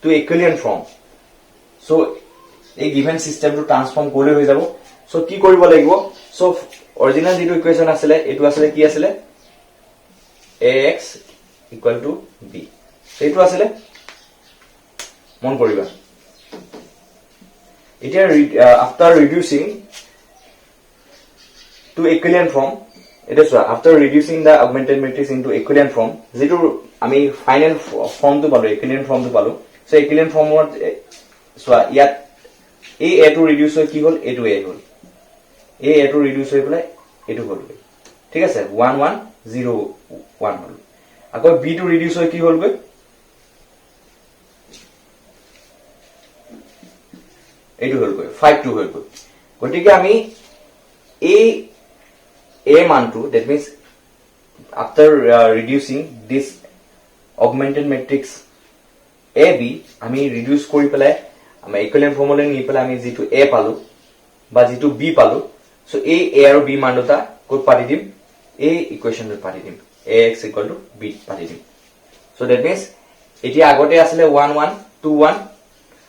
to equivalent form. So a given system to transform kole hoy jabo. So ki koribo lagibo? So original যেটো ইকুয়েশন আসলে এটো আসলে কি আসলে ax equal to b. So এটো আসলে মন করিবা. এটা after reducing to equivalent form, it is after reducing the augmented matrix into equivalent form, যেটো আমি ফাইনাল ফর্ম তো পালো, equivalent form তো পালো. So equivalent form so ইয়াত a to reduce হয় কি হল, a to a hall, a to reduce হৈ পেলাই এটো হল, ঠিক আছে 1 1 0 1 হল. আকৌ b to reduce হৈ কি হল গৈ, এটো হল গৈ 5 2 হল গৈ. গতিকে আমি a মান to, that means after reducing this augmented matrix ab আমি রিডিউস কৰি পেলাই আমি ইকুইভ্যালেন্ট ফর্মুলা নি পেলাই আমি যেটো a পালো বা যেটো b পালো. সো a আৰু b মান দুটা কোড পাতি দিম, a ইকুয়েশন পাতি দিম, ax equal to b পাতি দিম. সো দ্যাট মিন্স এটি আগতে আসলে 1 1 2 1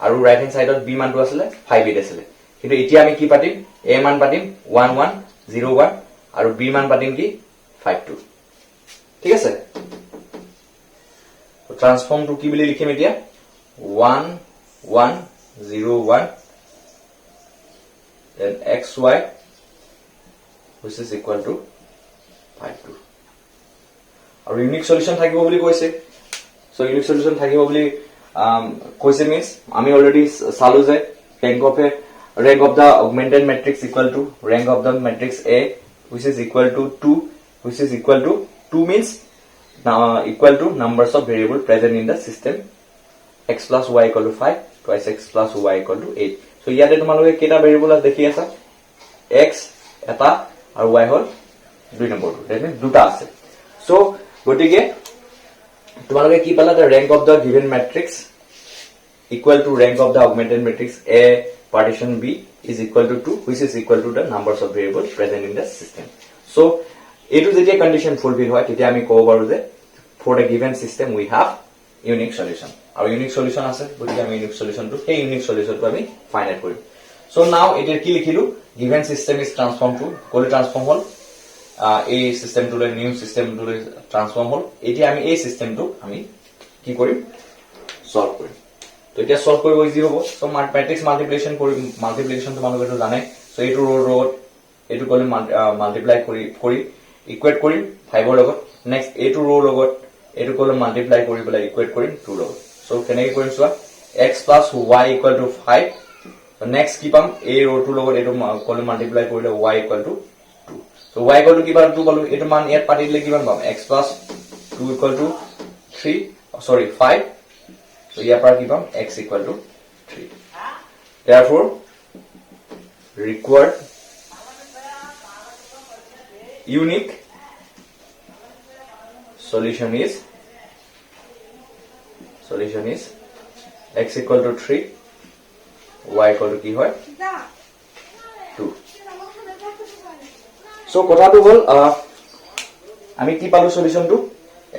আৰু রাইট হ্যান্ড সাইডত b মানটো আসলে 5 8 আসলে, কিন্তু এটি আমি কি পাতিম, a মান পাতিম 1 1 0 1 আৰু b মান পাতিম কি 5 2. ঠিক আছে, তো ট্রান্সফর্ম টু কি বুলি লিখিম এতিয়া 1 1 0 1 then xy which is equal to 5 2. আৰু ইউনিক সলিউশন থাকিব বুলি কৈছে. সো ইউনিক সলিউশন থাকিব বুলি কৈছে means আমি অলরেডি চালু যে rank of the augmented matrix equal to rank of the matrix A which is equal to 2, which is equal to 2 means equal to numbers of variable present in the system x plus y equal to 5 twice x plus y equal to 8. So ইয়াতে তোমালোকে কেটা variable আছে দেখি আছা, x এটা আৰু y হল 2 নম্বৰটো, that means দুটা আছে. So গটিকে তোমালোকে কি পালা, the rank of the given matrix equal to rank of the augmented matrix A partition B is equal to 2, which is equal to the numbers of variables present in the system. So এটো যেতিয়া condition fulfil হয় তেতিয়া আমি কব পাৰো যে for the given system we have unique solution. আৰু unique solution আছে, গতিকে আমি ইউনিক সলিউশনটো সেই ইউনিক সলিউশনটো আমি ফাইন্ড আউট কৰিম. সো নাও এটাৰ কি লিখিলো, given system is transformed to কোলে ট্রান্সফর্ম হল, এই সিস্টেমটোলৈ নিউ সিস্টেমটোলৈ ট্রান্সফর্ম হল. এতিয়া আমি এই সিস্টেমটো আমি কি কৰিম, সলভ কৰিম. তো এটা সলভ কৰিব ইজি হ'ব. সো ম্যাট্ৰিক্স মাল্টিপ্লিকেশন কৰিম, মাল্টিপ্লিকেশন তোমালোকে তো জানে. সো এইটো ৰোড এইটো কলে মাল্টিপ্লাই কৰি ইকুৱেট কৰিম 5 ৰ লগত, নেক্সট এইটো ৰো লগত এইটো কলে মাল্টিপ্লাই কৰি পেলাই ইকুৱেট কৰিম 2 লগত. সো কেনেকৈ কৰিম চোৱা, x plus y equal to 5. Next কি পাম, এই ৰোটোৰ লগত এইটো কলে মাল্টিপ্লাই কৰিলে y equal to 2. So y equal to কি পাম 2 পালো, এইটো মান ইয়াত পাতি দিলে কিমান পাম, x plus 2 equal to 3 sorry 5. So ইয়াৰ পৰা কি পাম, x equal to 3. Therefore required unique solution is x equal to 3, y equal to কি হয় 2. So কথাটো হল আমি কি পালো সলিউশনটো,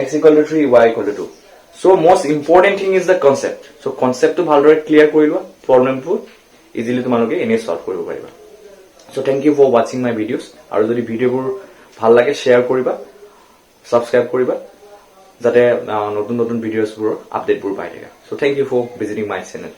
x equal to 3, y equal to 2. So most important thing is the concept. So concept to ভালদৰে clear কৰি লোৱা, প্ৰবলেমটো easily তোমালোকে এনে সলভ কৰিব পাৰিবা. So thank you for watching my videos. আৰু যদি ভিডিওবোৰ ভাল লাগে শেয়াৰ কৰিবা, সাবস্ক্ৰাইব কৰিবা যাতে নতুন নতুন ভিডিওছবোৰ আপডেটবোৰ পাই থাকা. So thank you for visiting my channel.